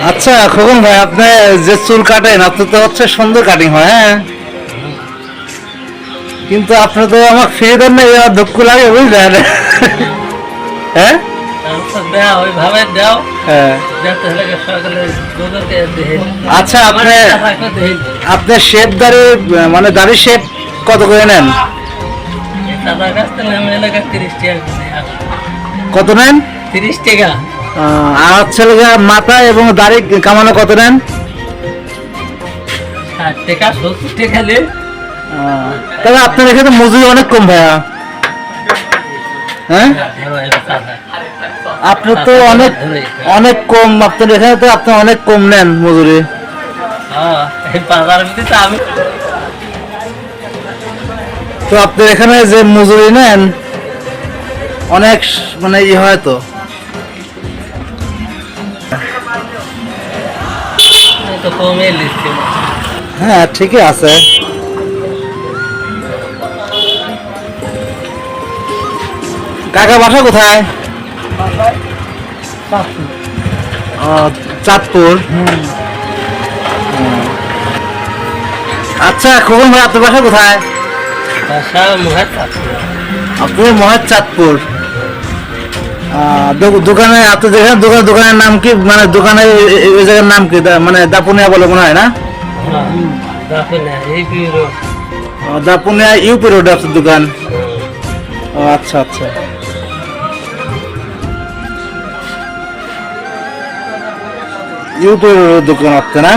আচ্ছা খোকন ভাই, আপনি যে চুল কাটেন আপনি তো হচ্ছে সুন্দর কাটিং হয়, হ্যাঁ, কিন্তু আপনি তো আমাকে ফিরে দেন না, এবার দুঃখ লাগে বুঝলেন। হ্যাঁ আচ্ছা, আপনার শেপ দাড়ি মানে দাড়ি শেপ কত করে নেন? কত নেন? 30 টাকা। আর হচ্ছে মাথা এবং দাড়ি কামানো কত নেন? 60 টাকা 70 টাকা নেন। তবে আপনার এখানে মজুরি অনেক কম ভাইয়া। হ্যাঁ আপনি তো অনেক অনেক কম, আপনার এখানে তো আপনি অনেক কম নেন মজুরি। তো আপনার এখানে যে মজুরি নেন অনেক মানে ই হয় তো। হ্যাঁ ঠিকই আছে। কাকা বাসা কোথায়? চাঁদপুর। আচ্ছা খোকন ভাই, আপনার বাসা কোথায়? আপনি মহেশ চাঁদপুর। দোকানে আপনি দেখেন দোকানের নাম কি, মানে দোকানের ওই জায়গার নাম কি, মানে দাপুনিয়া বলে মনে হয় না? দাপুনিয়া ইউপি রোড আপনার দোকান। ও আচ্ছা আচ্ছা। ইউপি রোড দোকান আপনি না?